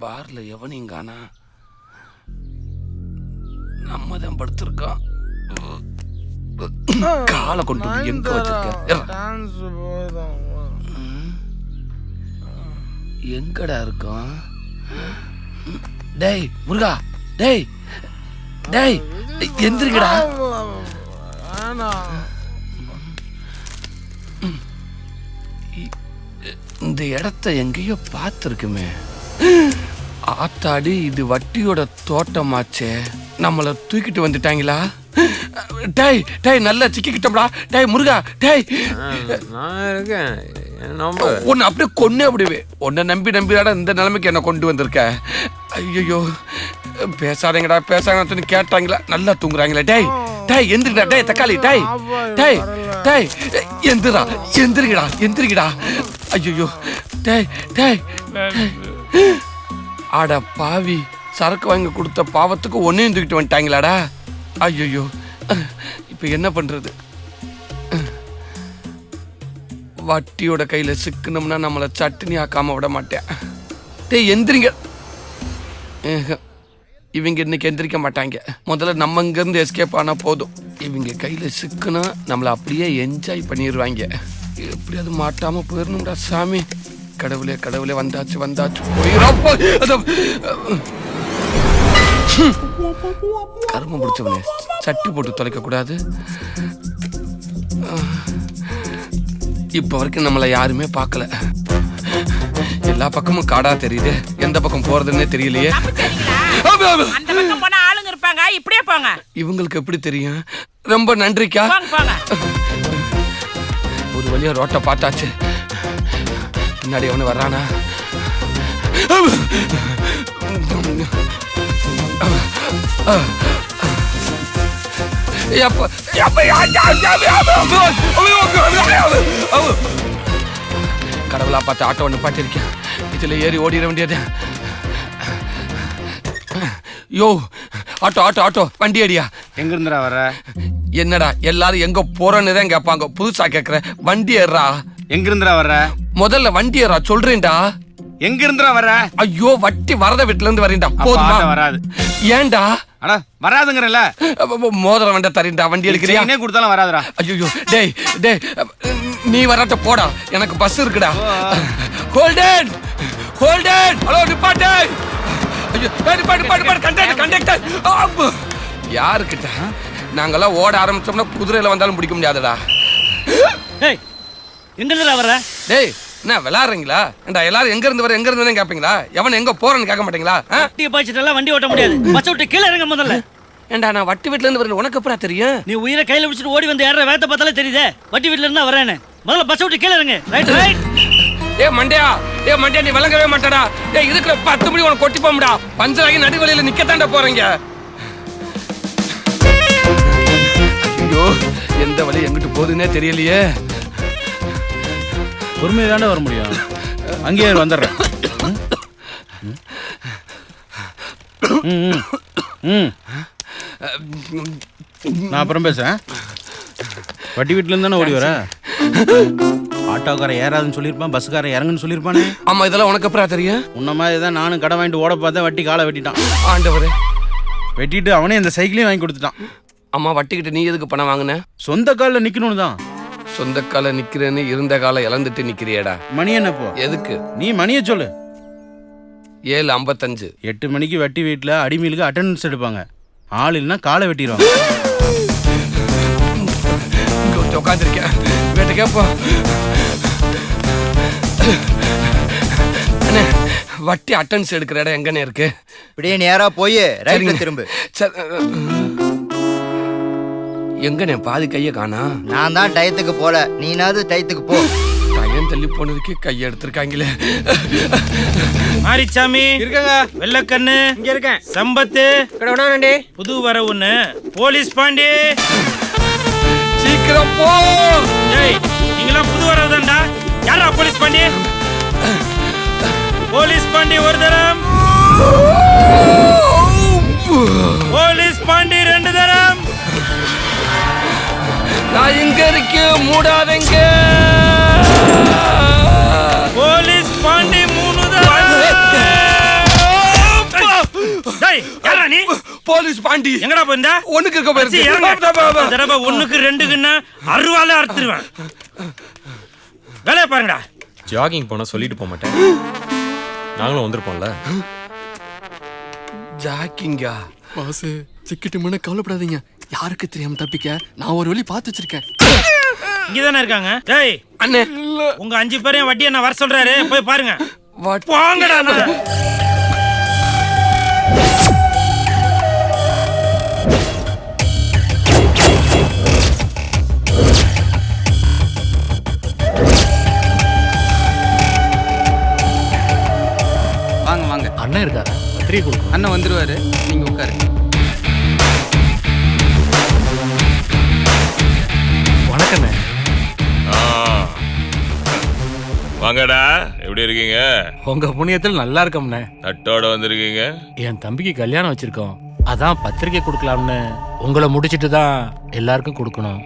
பார்ல எவனையும் காணா. நம்ம தான் படுத்திருக்கோம். காலை கொண்டு போய் எங்க வச்சிருக்க? எங்கடா இருக்கும்? டேய் முருகா, டேய் டேய் எந்திரிக்கடா. இந்த இடத்த எங்கேயோ பார்த்துருக்குமே. ஆத்தாடி, இது வட்டியோட தோட்டமாச்சே. நம்மளை தூக்கிட்டு வந்துட்டாங்களா? டேய் டேய் நல்லா சிக்கிக்கிட்டோம்டா. டேய் முருகா, டேய் உன்னை அப்படியே கொன்னே அப்படிவே. உன்னை நம்பி நம்பிடாடா இந்த நிலைமைக்கு என்ன கொண்டு வந்திருக்க. ஐயோ பேசாதீங்கடா பேசாங்கன்னு கேட்டாங்களா? நல்லா தூங்குறாங்களே. டேய் டேய் எந்திரிடா. டேய் தக்காளி, டேய் டேய் டேய் எந்திரா, எந்திரிக்கடா எந்திரிக்கடா. ஐயோ டேய் டேய். ஆடா பாவி, சரக்கு வாங்கி கொடுத்த பாவத்துக்கு ஒன்னையும் தூக்கிட்டு வந்துட்டாங்களாடா. ஐயோ இப்போ என்ன பண்றது? வட்டியோட கையில சிக்கணும்னா நம்மளை சட்னி ஆக்காம விட மாட்டேன். டேய் எந்திரிங்க. இவங்க இன்னைக்கு எந்திரிக்க மாட்டாங்க. முதல்ல நம்ம இங்கிருந்து எஸ்கேப் ஆனா போதும். இவங்க கையில சிக்கனா நம்மளை அப்படியே என்ஜாய் பண்ணிடுவாங்க. எப்படியாவது மாட்டாம போயிடணும்டா சாமி. கடவுளே கடவுளே, வந்தாச்சு வந்தாச்சு போயிடப்போ. கரும முடிச்சவனே, சட்டி போட்டு தொலைக்க கூடாது. இப்ப வரைக்கும் நம்மளை யாருமே பார்க்கல. எல்லா பக்கமும் காடா தெரியுது. எந்த பக்கம் போறதுன்னே தெரியலையே. இவங்களுக்கு எப்படி தெரியும்? ரொம்ப நன்றிக்கா. ஒரு வழியா ரோட்டை பார்த்தாச்சு. பின்னாடி அவனு வர்றானா? கடவுளா பார்த்து ஆட்டோ ஒன்று பாட்டிருக்கேன். இதுல ஏறி ஓடிட வேண்டியது. யோ ஆட்டோ ஆட்டோ ஆட்டோ, வண்டி அடியா. எங்க இருந்துடா வர? என்னடா எல்லாரும் எங்க போறோன்னு தான் கேட்பாங்க. புதுசா கேக்குற? வண்டி ஏறா. எங்க இருந்துடா வர? முதல்ல வண்டி ஏறா சொல்றேன்டா. எங்க இருந்துடா வர? ஐயோ வட்டி வரத வீட்டுல இருந்து வரேன்டா. போதுமா? வராது. ஏன்டா? அட வராதுங்கறல. மோதிரம் வண்ட தரேன்டா. வண்டி எடுக்கறியா? நீ கொடுத்தாலும் வராதுடா. ஐயோ டேய் டேய் நீ வரட்ட போடா. எனக்கு பஸ் இருக்குடா. Holden Holden. ஹலோ நிப்பாட்டு. ஐயோ நிப்பாட்டு நிப்பாட்டு. Conductor conductor. யாருக்கிட்ட? நாங்கெல்லாம் ஓட ஆரம்பிச்சோம்னா குதிரையில வந்தாலும் பிடிக்க முடியாதுடா. டேய் எங்க இருந்து வர? டேய் என்ன விளையாடுறீங்களா? ஏண்டா எல்லாரும் எங்க இருந்து வர எங்க இருந்து கேட்பீங்களா? எவன் எங்க போறன்னு கேட்க மாட்டீங்களா? வட்டியை பாய்ச்சிட்டெல்லாம் வண்டி ஓட்ட முடியாது. பஸ் விட்டு கீழே இறங்க முதல்ல. ஏண்டா நான் வட்டி வீட்டுல இருந்து வரேன். உனக்கு எப்படா தெரியும்? நீ உயிரை கையில பிடிச்சிட்டு ஓடி வந்து ஏற வேத்த பார்த்தாலே தெரியுதே வட்டி வீட்டுல இருந்தா வரேன்னு. முதல்ல பஸ் விட்டு கீழே இறங்க. Right right. ஏய் மண்டையா, ஏய் மண்டையா, நீ விளங்கவே மாட்டடா. ஏய் இருக்கிற 10 மணி உனக்கு கொட்டி போம்டா. பஞ்சராகி நடுவழியில நிக்கத்தாண்டா போறீங்க. ஐயோ எந்த வழி எங்கிட்டு போகுதுன்னே தெரியலையே. பொறுமையை தானே வர முடியும். அங்கேயே வந்துடுறேன். நான் அப்புறம் பேசுறேன். வட்டி வீட்டுல இருந்து தானே ஓடி வர? ஆட்டோக்கார ஏறாதுன்னு சொல்லியிருப்பான், பஸ்ஸுக்கார இறங்குன்னு சொல்லியிருப்பானே. ஆமா இதெல்லாம் உனக்கு எப்படா தெரியும்? உன்ன மாதிரி தான் நானும் கடை வாங்கிட்டு ஓட பார்த்தேன். வட்டி காலை வெட்டிட்டான். ஆண்டவரே. வெட்டிட்டு அவனே இந்த சைக்கிளையும் வாங்கி கொடுத்துட்டான். அம்மா வட்டிக்கிட்ட நீ எதுக்கு பணம் வாங்கின? சொந்த காலில் நிக்கணும்னு தான். சொந்த கால நிக்கிறேன்னு இருந்த காலம் இழந்துட்டு நிக்கிறியடா. மணி என்ன போ? எதுக்கு? நீ மணியை சொல்லு. 7:55. 8 மணிக்கு வட்டி வீட்டில் அடிமீலுக்கு அட்டெண்டன்ஸ் எடுப்பாங்க. ஆள் இல்லைன்னா காலை வெட்டிடுவாங்க. இங்க உட்காந்துருக்கேன். வேட்ட கேப்பா. அண்ணே வட்டி அட்டெண்டன்ஸ் எடுக்கிற இடம் எங்கன்னு இருக்கு? இப்படியே நேரா போய் ரைட்ல திரும்பு. எங்கண்ணே பாதி கைய காணா? நான் தான் டயத்துக்கு போல, நீனாவது டயத்துக்கு போ. கையன் தள்ளி போனதுக்கு கையை எடுத்திருக்காங்களே. மாரிச்சாமி இருக்காங்க. வெள்ளக்கண்ணு இங்க இருக்கேன். சம்பத்து கடவுடானே. புது வர ஒண்ணு. போலீஸ் பாண்டி சீக்கிரம் போ. டேய் நீங்களாம் புது வரவுதான்டா. யாரா போலீஸ் பாண்டி? போலீஸ் பாண்டி ஒரு தரம். போலீஸ் பாண்டி 2 தரம். நான் இங்க இருக்கு, மூடாதங்க. போலீஸ் பாண்டி 3 தரம். போலீஸ் பாண்டி எங்கடா போயிருந்தா? ஒண்ணுக்கு இருக்க சீ, இறங்கு. இந்த போயிருக்கு தடவை ஒண்ணுக்கு ரெண்டுக்குன்னா அருவால அறுத்துருவேன். வேலையை பாருங்கடா. ஜாகிங் போனா சொல்லிட்டு போக மாட்டேன். நாங்களும் வந்திருப்போம்ல. ஜாக்கிங்கா பாஸ் சிக்கிட்டு முன்ன கவலைப்படாதீங்க. யாருக்கு தெரியாம தப்பிக்க நான் ஒரு வழி பார்த்து வச்சிருக்கேன். இங்கதானே இருக்காங்க. டேய் அண்ணே உங்க 5 பேரையும் வட்டியை நான் வர சொல்றாரு, போய் பாருங்க. வாட் வாங்கடா அண்ணா. வாங்க வாங்க. அண்ணன் இருக்காரா? பத்திரிகை கொடுக்கும். அண்ணன் வந்துருவாரு, நீங்க உட்காருங்க. வணக்கண்ணே. வாங்கடா, எப்படி இருக்கீங்க? உங்க புண்ணியத்தில் நல்லா இருக்கோம்ண்ணே. தட்டோட வந்திருக்கீங்க. என் தம்பிக்கு கல்யாணம் வச்சிருக்கோம். அதான் பத்திரிக்கை கொடுக்கலாம்னு. உங்களை முடிச்சிட்டு தான் எல்லாருக்கும் கொடுக்கணும்.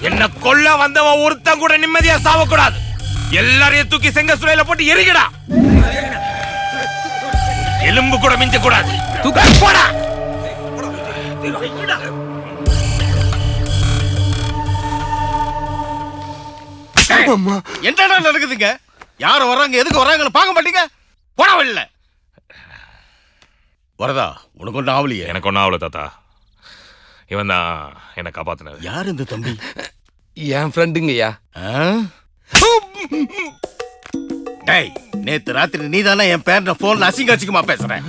என்ன கொல்ல வந்தவன் ஒருத்தன் கூட நிம்மதியா சாவக்கூடாது. எல்லாரையும் தூக்கி செங்க சுளையில போட்டு எரிக்கடா. எலும்பு கூட மிஞ்ச கூடாது. தூக்கி போடா. என்னடா நடக்குதுங்க? யார் வர்றாங்க, எதுக்கு வர்றாங்கன்னு பார்க்க மாட்டீங்க? போடா வெளில. வரதா, உனக்கு ஒன்றும் ஆவலையே? எனக்கு ஒன்னும் ஆகல தாத்தா. இவன் தான் என்னை காப்பாத்தினது. யார் இந்த தம்பி? என் ஃப்ரெண்டுங்கய்யா. டேய், நேத்து ராத்திரி நீ தானே என் பேரனை போன்ல அசிங்கமா பேசுறேன்.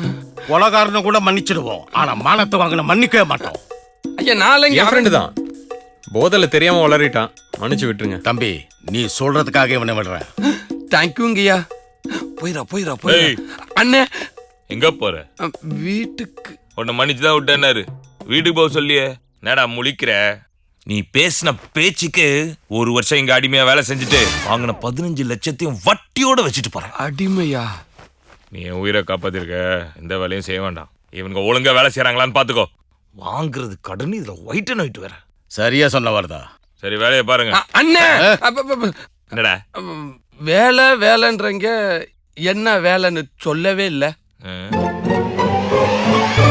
கொலகாரனை கூட மன்னிச்சிடுவோம், ஆனா மானத்தை வாங்கின மன்னிக்கவே மாட்டோம். ஐயா நாளைங்க என் ஃப்ரெண்டு தான். போதல தெரியாம வளரிட்டான். மன்னிச்சு விட்டுருங்க. தம்பி, நீ சொல்றதுக்காக இவனை விடுறேன். தேங்க்யூங்கய்யா. போயிரா போயிரா ஏய். போயிரா. அண்ணே எங்க போற? வீட்டுக்கு. உன்னை மன்னிச்சு தான் விட்டேன்னாரு. வீட்டுக்கு போக சொல்லியே. என்னடா முழிக்கிற? நீ பேசின பேச்சுக்கு 1 வருஷம் இங்க அடிமையா வேலை செஞ்சுட்டு வாங்கின 15 லட்சத்தையும் வட்டியோட வச்சுட்டு போறேன். அடிமையா? நீ என் உயிரை காப்பாத்திருக்க. இந்த வேலையும் செய்ய வேண்டாம். இவனுங்க ஒழுங்கா வேலை செய்யறாங்களான்னு பாத்துக்கோ. வாங்குறது கடன், இதுல ஒயிட் அண்ட் ஒயிட் வேற. சரியா சொன்ன வரதா. சரி, வேலையை பாருங்க. அண்ணே என்னடா வேலை வேலைன்றங்க என்ன வேலைன்னு சொல்லவே இல்லை.